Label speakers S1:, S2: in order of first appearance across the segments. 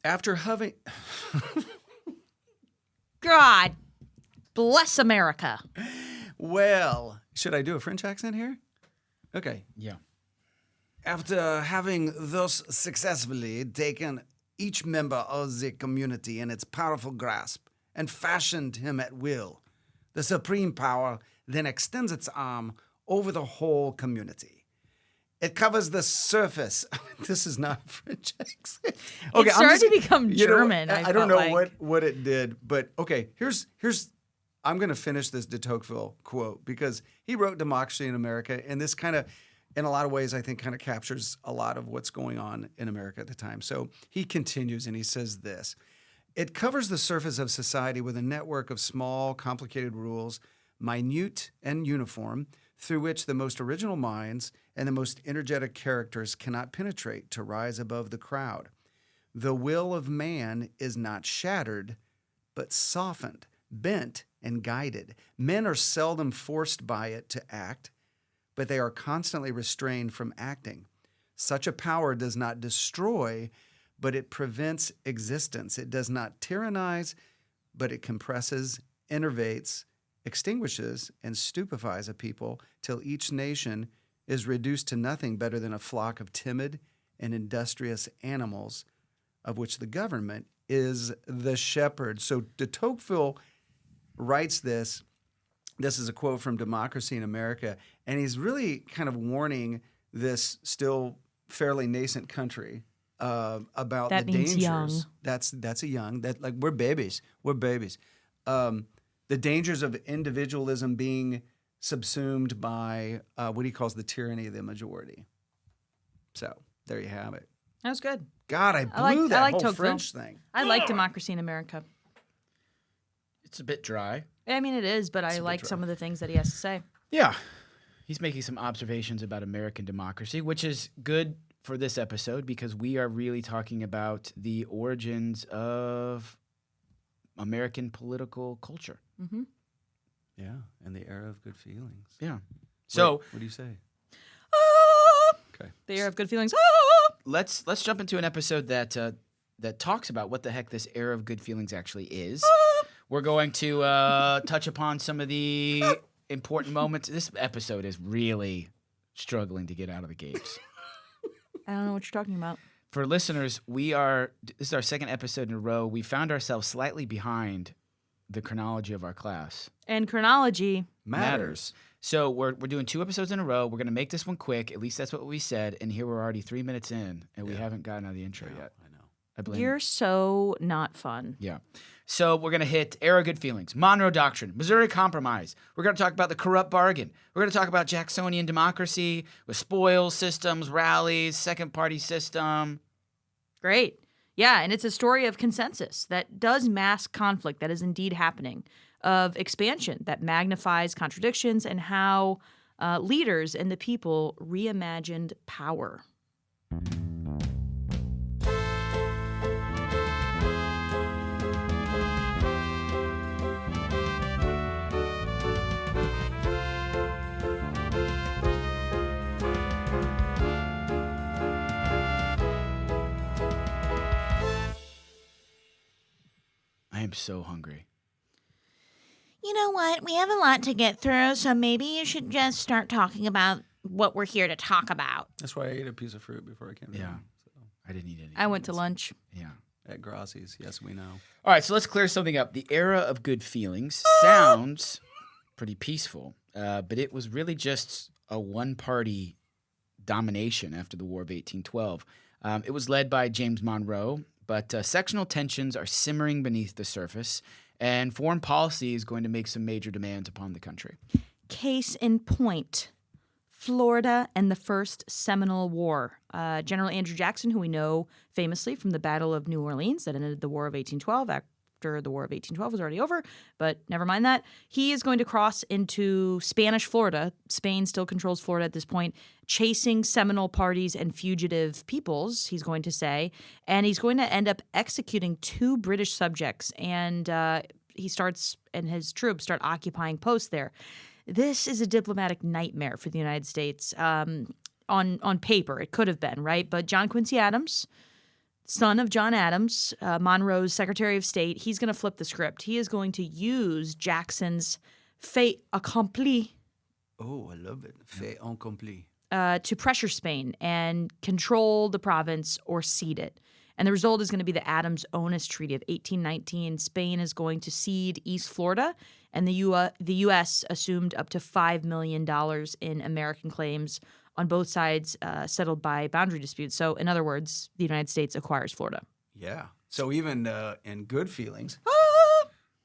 S1: After having...
S2: God bless America.
S1: Well, should I do a French accent here? Okay.
S3: Yeah.
S1: After having thus successfully taken each member of the community in its powerful grasp and fashioned him at will, the supreme power then extends its arm over the whole community. It covers the surface. This is not a French accent.
S2: Okay, it started to become German.
S1: I don't know what it did, but okay, here's I'm going to finish this de Tocqueville quote because he wrote Democracy in America, and this kind of, in a lot of ways, I think kind of captures a lot of what's going on in America at the time. So he continues and he says this: it covers the surface of society with a network of small, complicated rules, minute and uniform, through which the most original minds and the most energetic characters cannot penetrate to rise above the crowd. The will of man is not shattered, but softened, bent, and guided. Men are seldom forced by it to act, but they are constantly restrained from acting. Such a power does not destroy, but it prevents existence. It does not tyrannize, but it compresses, enervates, extinguishes, and stupefies a people till each nation is reduced to nothing better than a flock of timid and industrious animals, of which the government is the shepherd. So de Tocqueville writes this. This is a quote from Democracy in America, and he's really kind of warning this still fairly nascent country about
S2: that
S1: the
S2: means
S1: dangers.
S2: Young.
S1: That's a young. That like we're babies. We're babies. The dangers of individualism being subsumed by what he calls the tyranny of the majority. So there you have it.
S2: That was good.
S1: God, I blew that whole
S2: Tocqueville.
S1: French thing.
S2: I like Democracy in America.
S3: It's a bit dry.
S2: I mean, it is, but I like some of the things that he has to say.
S3: Yeah. He's making some observations about American democracy, which is good for this episode because we are really talking about the origins of American political culture.
S2: Mm-hmm.
S1: Yeah, and the era of good feelings.
S3: Yeah. So
S1: what do you say? Okay.
S2: The era of good feelings.
S3: let's jump into an episode that talks about what the heck this era of good feelings actually is. We're going to touch upon some of the important moments. This episode is really struggling to get out of the gates.
S2: I don't know what you're talking about.
S3: For listeners, this is our second episode in a row. We found ourselves slightly behind the chronology of our class.
S2: And chronology
S1: Matters.
S3: So we're doing 2 episodes in a row. We're going to make this one quick. At least that's what we said. And here we're already 3 minutes in, and we haven't gotten out of the intro yet.
S1: I know.
S3: I blame
S2: You're so not fun.
S3: Yeah. So we're going to hit era of good feelings, Monroe Doctrine, Missouri Compromise. We're going to talk about the corrupt bargain. We're going to talk about Jacksonian democracy with spoils systems, rallies, second party system.
S2: Great. Yeah, and it's a story of consensus that does mask conflict that is indeed happening, of expansion that magnifies contradictions, and how leaders and the people reimagined power.
S3: I am so hungry.
S4: You know what? We have a lot to get through, so maybe you should just start talking about what we're here to talk about.
S1: That's why I ate a piece of fruit before I came
S3: Yeah.
S1: down. So.
S3: I didn't eat any.
S2: I went to lunch.
S3: Yeah.
S1: At Grassi's, yes, we know.
S3: All right, so let's clear something up. The era of good feelings sounds pretty peaceful, but it was really just a one-party domination after the War of 1812. It was led by James Monroe, but sectional tensions are simmering beneath the surface, and foreign policy is going to make some major demands upon the country.
S2: Case in point, Florida and the First Seminole War. General Andrew Jackson, who we know famously from the Battle of New Orleans that ended the War of 1812 after the War of 1812 was already over, but never mind that. He is going to cross into Spanish Florida. Spain still controls Florida at this point, chasing Seminole parties and fugitive peoples, he's going to say, and he's going to end up executing 2 British subjects, and he starts, and his troops start occupying posts there. This is a diplomatic nightmare for the United States. On paper, it could have been, right? But John Quincy Adams, son of John Adams, Monroe's Secretary of State, he's going to flip the script. He is going to use Jackson's fait accompli
S1: Oh, I love it. Fait accompli.
S2: to pressure Spain and control the province or cede it. And the result is going to be the Adams-Onís Treaty of 1819. Spain is going to cede East Florida, and the U.S. assumed up to $5 million in American claims on both sides, settled by boundary disputes. So, in other words, the United States acquires Florida.
S1: Yeah. So even in good feelings,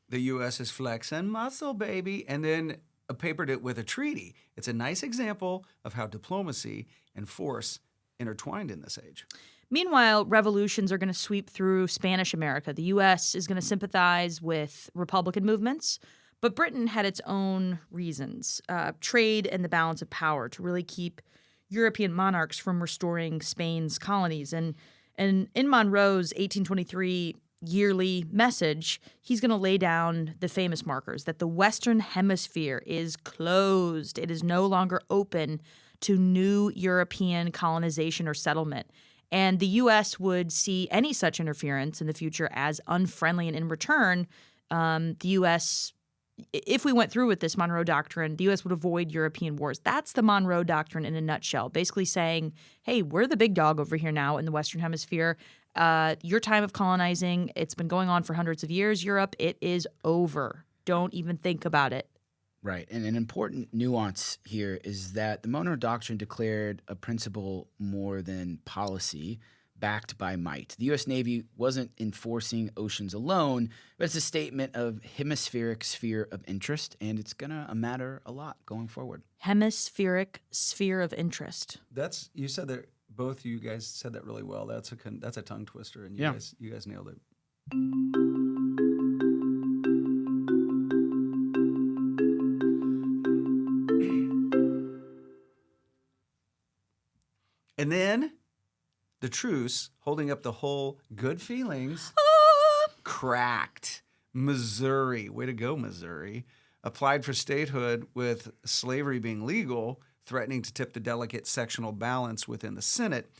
S1: the U.S. is flexing muscle, baby, and then papered it with a treaty. It's a nice example of how diplomacy and force intertwined in this age.
S2: Meanwhile, revolutions are going to sweep through Spanish America. The U.S. is going to sympathize with Republican movements, but Britain had its own reasons, trade and the balance of power, to really keep European monarchs from restoring Spain's colonies. And in Monroe's 1823 yearly message, he's going to lay down the famous markers that the Western Hemisphere is closed. It is no longer open to new European colonization or settlement. And the U.S. would see any such interference in the future as unfriendly. And in return, the U.S., if we went through with this Monroe Doctrine, the U.S. would avoid European wars. That's the Monroe Doctrine in a nutshell, basically saying, hey, we're the big dog over here now in the Western Hemisphere. Your time of colonizing, it's been going on for hundreds of years, Europe. It is over. Don't even think about it.
S3: Right. And an important nuance here is that the Monroe Doctrine declared a principle more than policy backed by might. The U.S. Navy wasn't enforcing oceans alone, but it's a statement of hemispheric sphere of interest, and it's going to matter a lot going forward.
S2: Hemispheric sphere of interest.
S1: That's you said that both you guys said that really well. That's a tongue twister, and you guys nailed it. And then the truce, holding up the whole good feelings, cracked. Missouri, way to go, Missouri, applied for statehood with slavery being legal, threatening to tip the delicate sectional balance within the Senate.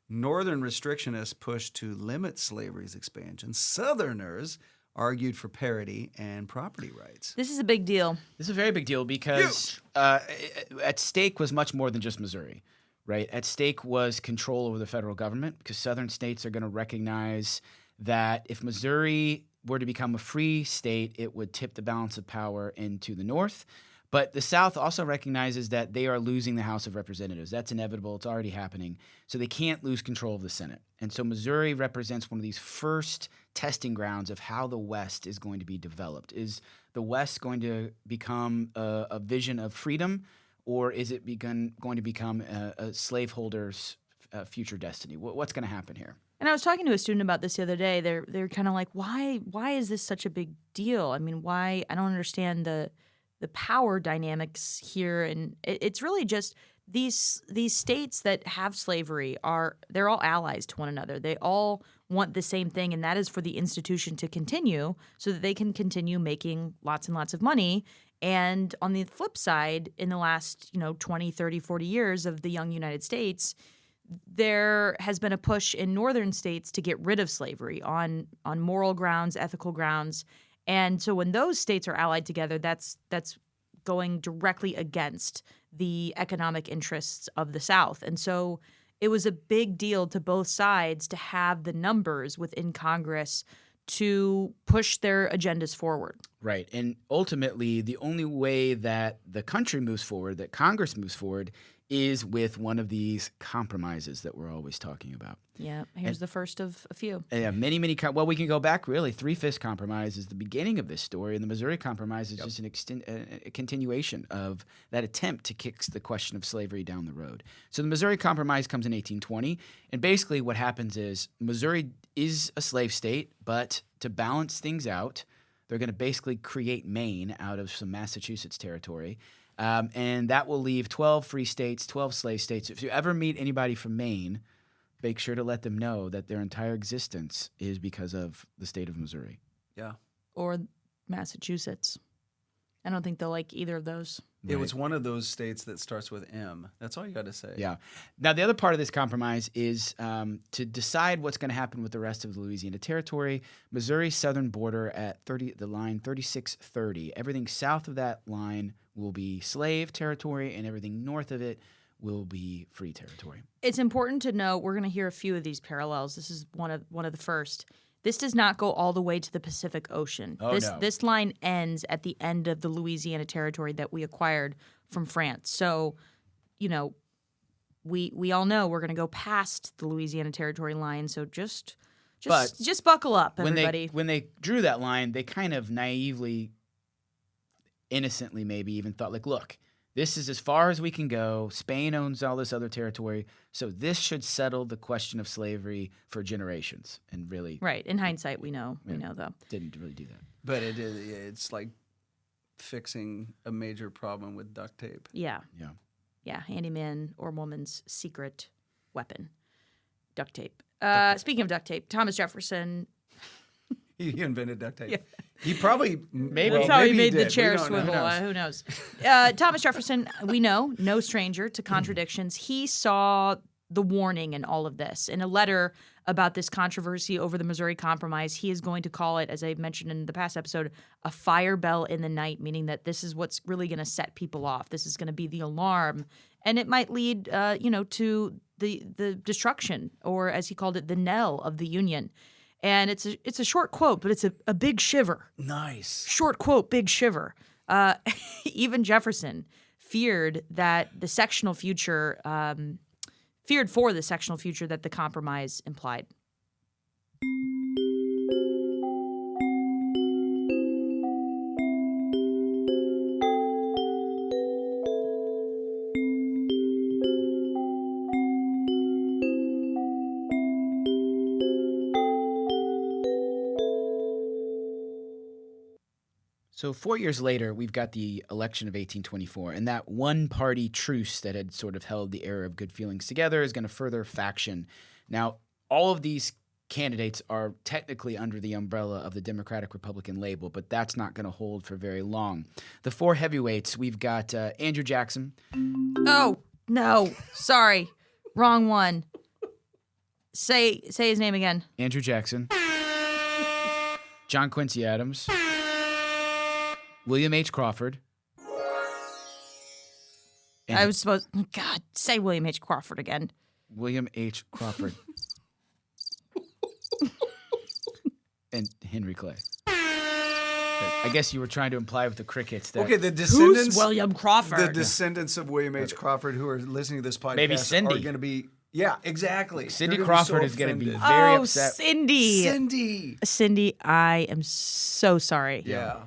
S1: Northern restrictionists pushed to limit slavery's expansion. Southerners argued for parity and property rights.
S2: This is a big deal.
S3: This is a very big deal because at stake was much more than just Missouri, right? At stake was control over the federal government, because Southern states are going to recognize that if Missouri were to become a free state, it would tip the balance of power into the North. But the South also recognizes that they are losing the House of Representatives. That's inevitable. It's already happening. So they can't lose control of the Senate. And so Missouri represents one of these first testing grounds of how the West is going to be developed. Is the West going to become a vision of freedom, or is it going to become a slaveholder's future destiny? What's going to happen here?
S2: And I was talking to a student about this the other day. They're kind of like, why is this such a big deal? I mean, why? I don't understand the power dynamics here. And it's really just these states that have slavery they're all allies to one another. They all want the same thing, and that is for the institution to continue so that they can continue making lots and lots of money. And on the flip side, in the last 20, 30, 40 years of the young United States, there has been a push in northern states to get rid of slavery on moral grounds, ethical grounds. And so when those states are allied together, that's going directly against the economic interests of the South. And so it was a big deal to both sides to have the numbers within Congress to push their agendas forward.
S3: Right. And ultimately, the only way that the country moves forward, that Congress moves forward, is with one of these compromises that we're always talking about.
S2: Yeah, here's the first of a few.
S3: Yeah, many. Well, we can go back, really. Three-Fifths Compromise is the beginning of this story, and the Missouri Compromise is just a continuation of that attempt to kick the question of slavery down the road. So the Missouri Compromise comes in 1820, and basically what happens is Missouri is a slave state, but to balance things out, they're going to basically create Maine out of some Massachusetts territory. And that will leave 12 free states, 12 slave states. If you ever meet anybody from Maine, make sure to let them know that their entire existence is because of the state of Missouri.
S1: Yeah.
S2: Or Massachusetts. I don't think they'll like either of those.
S1: It was one of those states that starts with M. That's all you got to say.
S3: Yeah. Now, the other part of this compromise is to decide what's going to happen with the rest of the Louisiana Territory. Missouri's southern border at the line 3630. Everything south of that line will be slave territory, and everything north of it will be free territory.
S2: It's important to know we're going to hear a few of these parallels. This is one of the first. This does not go all the way to the Pacific Ocean.
S3: Oh, no.
S2: This line ends at the end of the Louisiana Territory that we acquired from France. So, we all know we're going to go past the Louisiana Territory line. So just buckle up, everybody.
S3: When they drew that line, they kind of naively, innocently maybe even thought, like, look, this is as far as we can go. Spain owns all this other territory, so this should settle the question of slavery for generations. And really,
S2: right. In hindsight, we know though.
S3: Didn't really do that.
S1: But it's like fixing a major problem with duct tape.
S2: Yeah.
S3: Yeah.
S2: Yeah. Handyman or woman's secret weapon, duct tape. Speaking of duct tape, Thomas Jefferson.
S1: He invented duct tape.
S2: Yeah.
S1: He probably
S2: That's how he made the
S1: did.
S2: chair
S1: We don't know.
S2: swivel. Who knows? Thomas Jefferson, we know, no stranger to contradictions. He saw the warning in all of this. In a letter about this controversy over the Missouri Compromise, he is going to call it, as I mentioned in the past episode, a fire bell in the night, meaning that this is what's really going to set people off. This is going to be the alarm. And it might lead, to the destruction, or as he called it, the knell of the Union. And it's a short quote, but it's a big shiver.
S1: Nice.
S2: Short quote, big shiver. Even Jefferson feared that the sectional future, feared for the sectional future that the compromise implied.
S3: So 4 years later, we've got the election of 1824, and that one-party truce that had sort of held the era of good feelings together is going to further faction. Now, all of these candidates are technically under the umbrella of the Democratic-Republican label, but that's not going to hold for very long. The four heavyweights, we've got Andrew Jackson.
S2: Oh, no. Sorry. Wrong one. Say his name again.
S3: Andrew Jackson. John Quincy Adams. William H. Crawford. And
S2: I was supposed... God, say William H. Crawford again.
S3: William H. Crawford. And Henry Clay. I guess you were trying to imply with the crickets that...
S1: Okay, the descendants...
S2: Who's William Crawford?
S1: The descendants of William H. Crawford who are listening to this podcast
S3: Maybe Cindy.
S1: are going to be... Yeah, exactly.
S3: Cindy
S1: They're gonna be so
S3: Crawford is going to be
S1: offended.
S3: very
S2: Oh,
S3: upset.
S2: Cindy. Cindy, I am so sorry.
S1: Yeah.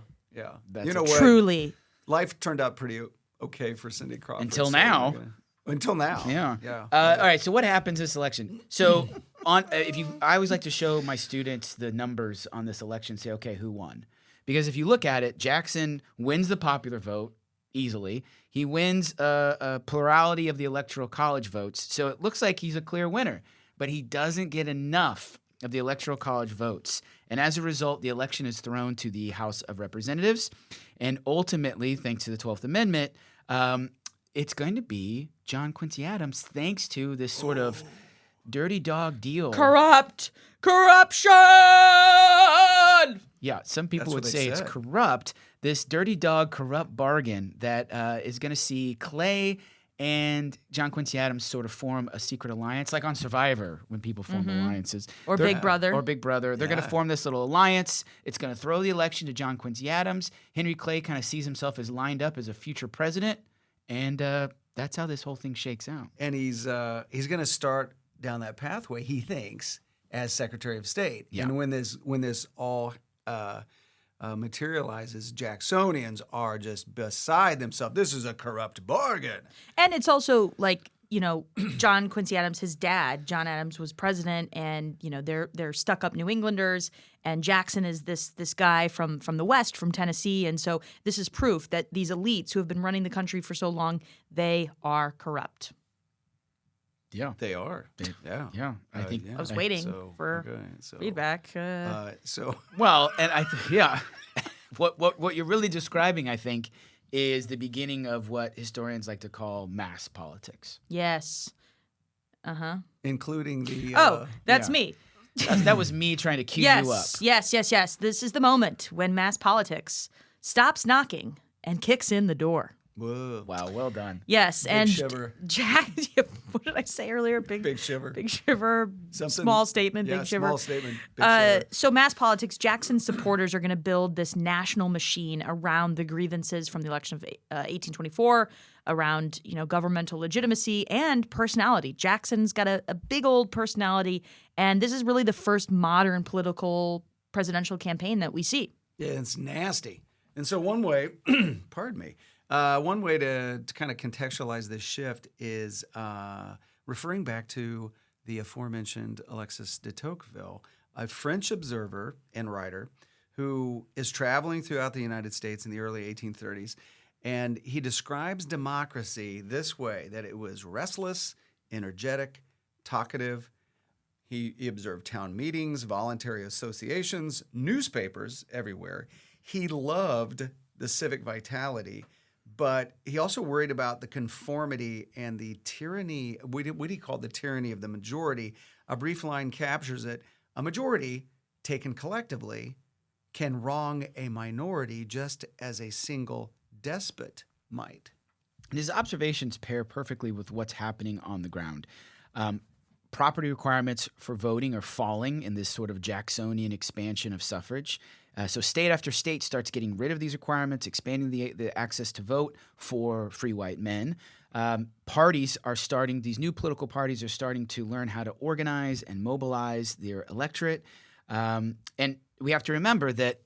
S3: That's
S1: You know
S3: a-
S1: what?
S2: Truly.
S1: Life turned out pretty okay for Cindy Crawford.
S3: Until
S1: so
S3: now.
S1: we're gonna- Until now.
S3: Yeah.
S1: Yeah.
S3: All right. So what happens this election? So I always like to show my students the numbers on this election. Say, okay, who won? Because if you look at it, Jackson wins the popular vote easily. He wins a plurality of the electoral college votes. So it looks like he's a clear winner. But he doesn't get enough of the electoral college votes. And as a result, the election is thrown to the House of Representatives. And ultimately, thanks to the 12th Amendment, it's going to be John Quincy Adams, thanks to this sort of dirty dog deal.
S2: Corruption!
S3: Yeah, some people
S1: That's
S3: would
S1: what
S3: say
S1: they
S3: it's
S1: said.
S3: corrupt. This dirty dog corrupt bargain that is going to see Clay and John Quincy Adams sort of form a secret alliance, like on Survivor when people form alliances.
S2: Or
S3: They're-
S2: Big Brother.
S3: Or Big Brother. They're going to form this little alliance. It's going to throw the election to John Quincy Adams. Henry Clay kind of sees himself as lined up as a future president. And that's how this whole thing shakes out.
S1: And he's going to start down that pathway, he thinks, as Secretary of State.
S3: Yeah.
S1: And when this all materializes, Jacksonians are just beside themselves. This is a corrupt bargain.
S2: And it's also like, John Quincy Adams, his dad, John Adams, was president, and they're stuck-up New Englanders, and Jackson is this guy from the West, from Tennessee, and so this is proof that these elites who have been running the country for so long, they are corrupt.
S3: Yeah.
S1: They are. Yeah.
S3: Yeah. I think.
S2: I was waiting for feedback.
S1: So
S3: Well, and yeah. What you're really describing, I think, is the beginning of what historians like to call mass politics.
S2: Yes. Uh-huh.
S1: including the.
S2: That's
S3: yeah.
S2: me.
S3: That was me trying to cue you up.
S2: Yes. This is the moment when mass politics stops knocking and kicks in the door.
S1: Whoa.
S3: Wow, well done.
S2: Yes,
S1: Big
S2: and
S1: shiver.
S2: Jack. What did I say earlier?
S1: Big shiver.
S2: Big shiver.
S1: Something-
S2: Small statement.
S1: Yeah,
S2: big shiver.
S1: small statement. Big shiver.
S2: So mass politics. Jackson's supporters are going to build this national machine around the grievances from the election of 1824, around governmental legitimacy and personality. Jackson's got a big old personality, and this is really the first modern political presidential campaign that we see.
S1: Yeah, it's nasty. And so one way, pardon me, one way to kind of contextualize this shift is referring back to the aforementioned Alexis de Tocqueville, a French observer and writer who is traveling throughout the United States in the early 1830s. And he describes democracy this way, that it was restless, energetic, talkative. He observed town meetings, voluntary associations, newspapers everywhere. He loved the civic vitality, but he also worried about the conformity and the tyranny, what he called the tyranny of the majority. A brief line captures it. A majority, taken collectively, can wrong a minority just as a single despot might.
S3: And his observations pair perfectly with what's happening on the ground. Property requirements for voting are falling in this sort of Jacksonian expansion of suffrage. So state after state starts getting rid of these requirements, expanding the access to vote for free white men. Parties are starting, these new political parties are starting to learn how to organize and mobilize their electorate. And we have to remember that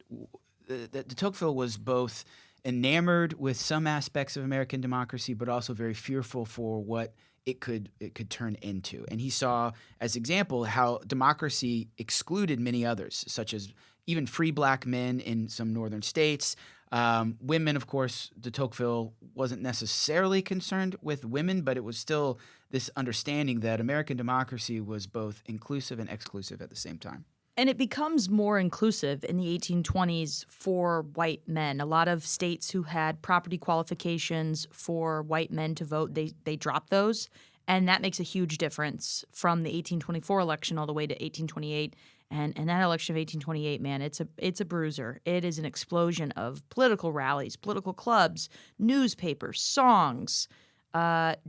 S3: de Tocqueville was both enamored with some aspects of American democracy, but also very fearful for what it could turn into. And he saw, as example, how democracy excluded many others, such as even free black men in some northern states. Women, of course, de Tocqueville wasn't necessarily concerned with women, but it was still this understanding that American democracy was both inclusive and exclusive at the same time.
S2: And it becomes more inclusive in the 1820s for white men. A lot of states who had property qualifications for white men to vote, they dropped those. And that makes a huge difference from the 1824 election all the way to 1828. And that election of 1828, man, it's a bruiser. It is an explosion of political rallies, political clubs, newspapers, songs,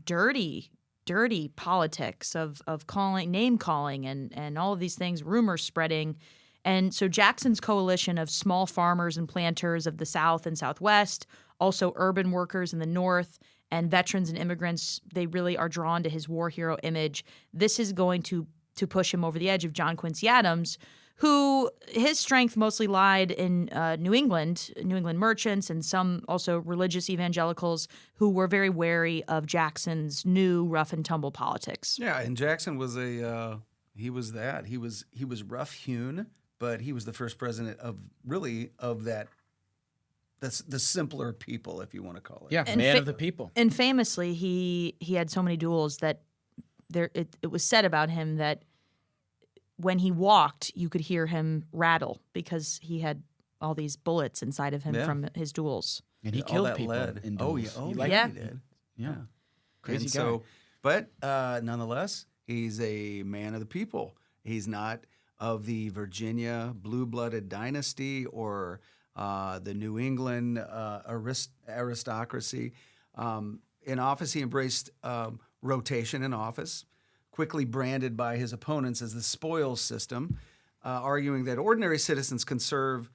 S2: dirty politics of name calling and all of these things, rumors spreading. And so Jackson's coalition of small farmers and planters of the South and Southwest, also urban workers in the North, and veterans and immigrants, they really are drawn to his war hero image. This is going to push him over the edge of John Quincy Adams, who his strength mostly lied in New England merchants and some also religious evangelicals who were very wary of Jackson's new rough and tumble politics.
S1: Yeah, and Jackson was he was rough hewn, but he was the first president of that. That's the simpler people, if you want to call it.
S3: Yeah,
S2: And
S3: man of the people.
S2: And famously, he had so many duels that it was said about him that when he walked, you could hear him rattle because he had all these bullets inside of him from his duels.
S3: And he
S1: All
S3: killed
S1: that
S3: people
S1: lead.
S3: in
S1: Oh,
S3: duels.
S1: yeah. Oh,
S3: He
S1: yeah,
S3: liked-
S1: he did.
S3: Yeah.
S1: And
S3: Crazy guy.
S1: so, but nonetheless, he's a man of the people. He's not of the Virginia blue-blooded dynasty or the New England aristocracy. In office, he embraced rotation in office, quickly branded by his opponents as the spoils system, arguing that ordinary citizens can serve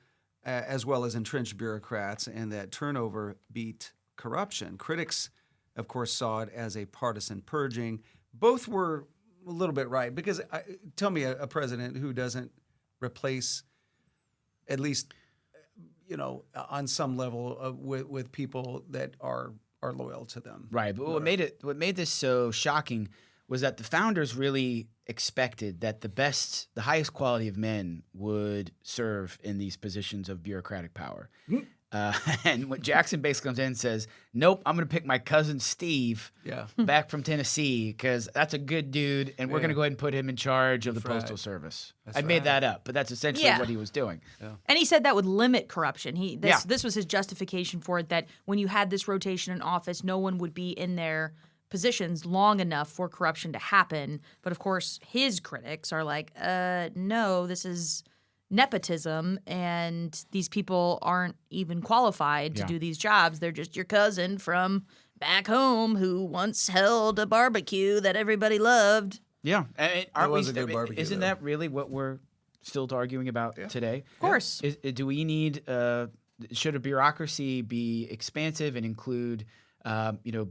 S1: as well as entrenched bureaucrats and that turnover beat corruption. Critics, of course, saw it as a partisan purging. Both were a little bit right because tell me a president who doesn't replace at least, on some level with people that are loyal to them.
S3: Right, but what made this so shocking was that the founders really expected that the highest quality of men would serve in these positions of bureaucratic power. And when Jackson basically comes in and says, nope, I'm going to pick my cousin Steve
S1: Yeah.
S3: back from Tennessee because that's a good dude, and we're going to go ahead and put him in charge of the
S1: That's right.
S3: Postal Service.
S1: That's
S3: I made
S1: right.
S3: that up, but that's essentially
S2: Yeah.
S3: what he was doing.
S2: And he said that would limit corruption.
S3: Yeah.
S2: This was his justification for it, that when you had this rotation in office, no one would be in their positions long enough for corruption to happen. But of course, his critics are like, no, this is nepotism, and these people aren't even qualified to
S3: Yeah.
S2: do these jobs. They're just your cousin from back home who once held a barbecue that everybody loved.
S3: Yeah. And aren't
S1: was
S3: we,
S1: a good barbecue,
S3: isn't
S1: though.
S3: that really what we're still arguing about today?
S2: Of course.
S3: Do we need, should a bureaucracy be expansive and include,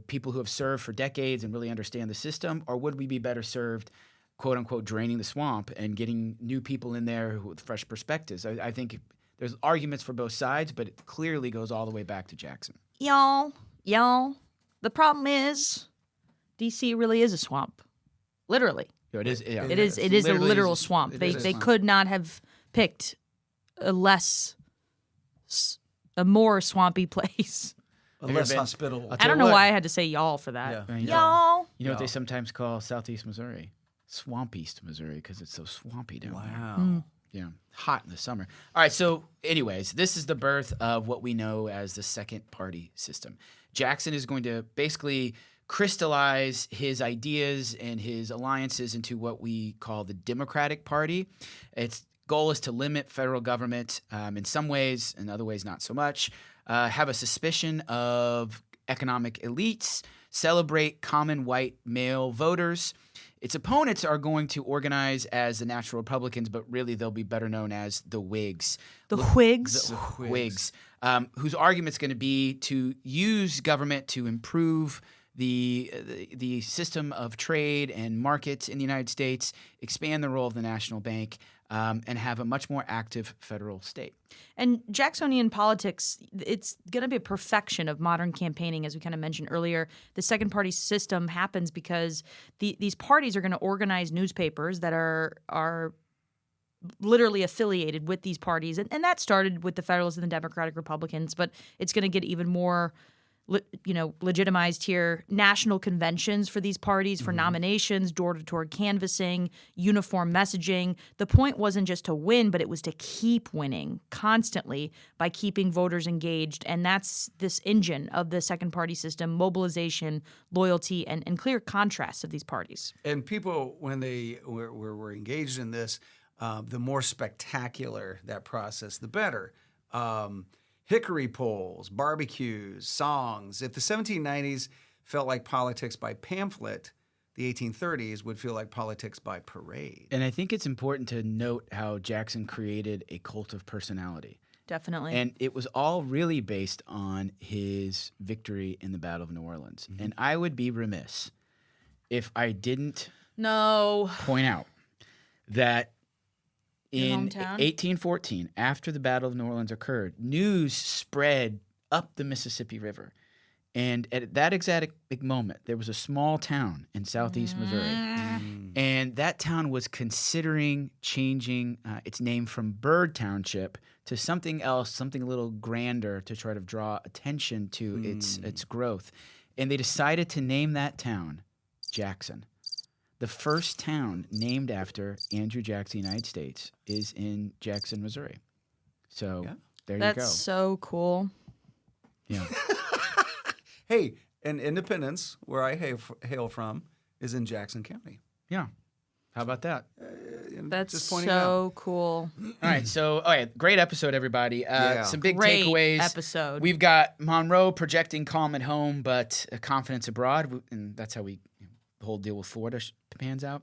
S3: people who have served for decades and really understand the system, or would we be better served, quote unquote, draining the swamp and getting new people in there with fresh perspectives? I think there's arguments for both sides, but it clearly goes all the way back to Jackson.
S2: Y'all, the problem is DC really is a swamp. Literally.
S3: It is. Yeah.
S2: It is a
S3: Literally
S2: literal
S3: is-
S2: swamp.
S3: it
S2: They
S3: is a
S2: they
S3: swamp.
S2: could not have picked a more swampy place.
S1: Less
S3: been-
S1: hospitable.
S3: I'll
S2: I
S3: tell
S2: don't
S3: you
S2: know
S3: what.
S2: why I had to say y'all for that.
S1: Yeah.
S3: You know,
S2: Y'all.
S3: you know what they
S1: Yeah.
S3: sometimes call Southeast Missouri? Swamp East Missouri, because it's so swampy down there.
S1: Wow.
S3: Yeah, hot in the summer. All right, so anyways, this is the birth of what we know as the second party system. Jackson is going to basically crystallize his ideas and his alliances into what we call the Democratic Party. Its goal is to limit federal government in some ways, in other ways not so much, have a suspicion of economic elites, celebrate common white male voters. Its opponents are going to organize as the Natural Republicans, but really they'll be better known as the Whigs.
S2: The Whigs.
S3: The Whigs, whose argument's going to be to use government to improve the system of trade and markets in the United States, expand the role of the national bank, and have a much more active federal state.
S2: And Jacksonian politics, it's going to be a perfection of modern campaigning, as we kind of mentioned earlier. The second party system happens because these parties are going to organize newspapers that are literally affiliated with these parties. And that started with the Federalists and the Democratic Republicans, but it's going to get even more legitimized here. National conventions for these parties, for nominations, door-to-door canvassing, uniform messaging. The point wasn't just to win, but it was to keep winning constantly by keeping voters engaged. And that's this engine of the second party system: mobilization, loyalty, and clear contrasts of these parties.
S1: And people, when they were engaged in this, the more spectacular that process, the better. Hickory polls, barbecues, songs. If the 1790s felt like politics by pamphlet, the 1830s would feel like politics by parade.
S3: And I think it's important to note how Jackson created a cult of personality.
S2: Definitely.
S3: And it was all really based on his victory in the Battle of New Orleans. And I would be remiss if I didn't
S2: no.
S3: point out that in
S2: hometown?
S3: 1814, after the Battle of New Orleans occurred, news spread up the Mississippi River. And at that exact moment, there was a small town in southeast Missouri. And that town was considering changing its name from Bird Township to something else, something a little grander to try to draw attention to its growth. And they decided to name that town Jackson. The first town named after Andrew Jackson, United States, is in Jackson, Missouri. So there you go.
S2: That's so cool.
S3: Yeah.
S1: Hey, and Independence, where I hail from, is in Jackson County.
S3: Yeah. How about that?
S2: That's
S1: Just pointing
S2: so cool.
S3: All right. So, great episode, everybody.
S1: Yeah.
S3: Some big
S2: Great
S3: takeaways.
S2: episode.
S3: We've got Monroe projecting calm at home, but confidence abroad. And that's how the whole deal with Florida pans out.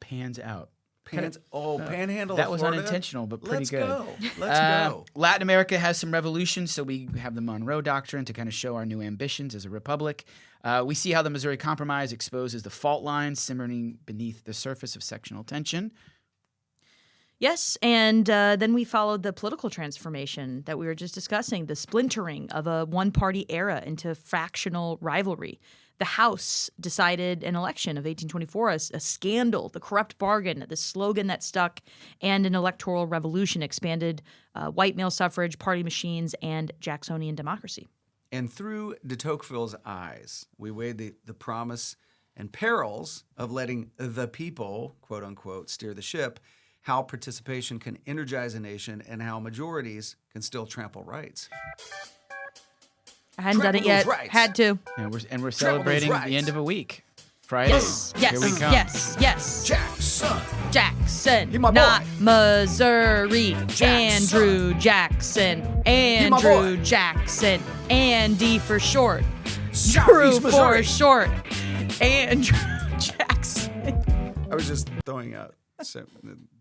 S3: Panhandle.
S1: That
S3: That was unintentional, but pretty
S1: Let's
S3: good.
S1: go. Let's go.
S3: Latin America has some revolutions, so we have the Monroe Doctrine to kind of show our new ambitions as a republic. We see how the Missouri Compromise exposes the fault lines simmering beneath the surface of sectional tension.
S2: Yes, and then we followed the political transformation that we were just discussing, the splintering of a one-party era into factional rivalry. The House decided an election of 1824 a scandal, the corrupt bargain, the slogan that stuck, and an electoral revolution expanded white male suffrage, party machines, and Jacksonian democracy.
S1: And through de Tocqueville's eyes, we weighed the promise and perils of letting the people, quote unquote, steer the ship, how participation can energize a nation, and how majorities can still trample rights.
S2: I hadn't done it yet.
S1: Rights.
S2: Had to.
S3: And we're celebrating
S1: rights.
S3: the end of a week. Friday.
S2: Yes,
S3: Here we come.
S2: yes. Jackson,
S1: He my boy.
S2: not Missouri.
S1: Jackson.
S2: Andrew Jackson.
S1: my boy.
S2: Andrew Jackson. Andy for short.
S1: Southeast
S2: Drew for
S1: Missouri.
S2: short. Andrew Jackson.
S1: I was just throwing out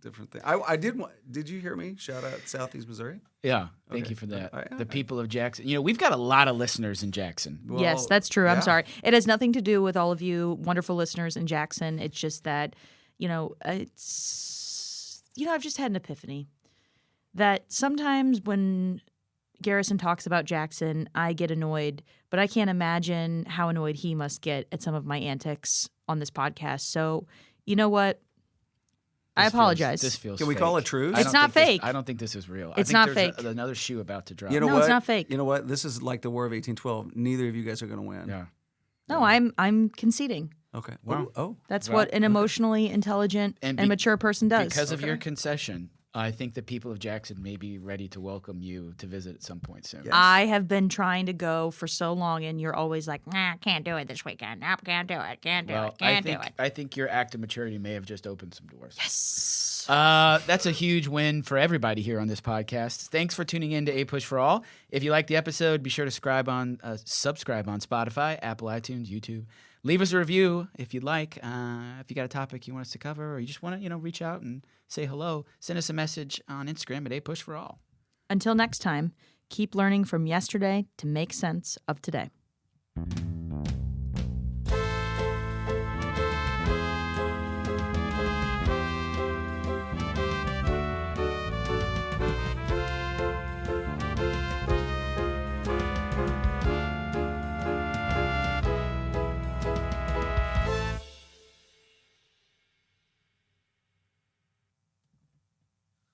S1: different things. I did. Did you hear me shout out Southeast Missouri?
S3: Yeah, thank
S1: Okay.
S3: you for that.
S1: I-
S3: The people of Jackson. You know, we've got a lot of listeners in Jackson.
S1: Well,
S2: Yes, that's true. I'm
S1: yeah.
S2: sorry. It has nothing to do with all of you wonderful listeners in Jackson. It's just that, I've just had an epiphany that sometimes when Garrison talks about Jackson, I get annoyed, but I can't imagine how annoyed he must get at some of my antics on this podcast. So, you know what? I apologize.
S3: This feels
S1: Can we
S3: fake.
S1: call it truth?
S3: I
S2: It's
S3: don't
S2: not
S3: think
S2: fake.
S3: I don't think this is real.
S2: It's
S3: I
S2: not
S3: think there's
S2: fake.
S3: another shoe about to drop.
S1: You know
S2: No,
S1: what?
S2: it's not fake.
S1: You know what? This is like the War of 1812. Neither of you guys are going to win.
S3: Yeah.
S2: No, I'm conceding.
S1: Okay.
S3: Wow.
S1: Oh.
S2: That's
S3: Right.
S2: what an emotionally intelligent
S3: And
S2: and
S3: be-
S2: mature person does.
S3: Because of your concession, I think the people of Jackson may be ready to welcome you to visit at some point soon.
S1: Yeah.
S2: I have been trying to go for so long, and you're always like,
S4: Nah, can't do it this weekend. Nope, can't do it. Can't do
S3: Well,
S4: it. Can't do it.
S3: I think your act of maturity may have just opened some doors.
S2: yes.
S3: That's a huge win for everybody here on this podcast. Thanks for tuning in to A Push for All. If you like the episode, be sure to subscribe on Spotify, Apple iTunes, YouTube. Leave us a review if you'd like. If you got a topic you want us to cover, or you just want to, reach out and say hello, send us a message on Instagram at A Push for All.
S2: Until next time, keep learning from yesterday to make sense of today.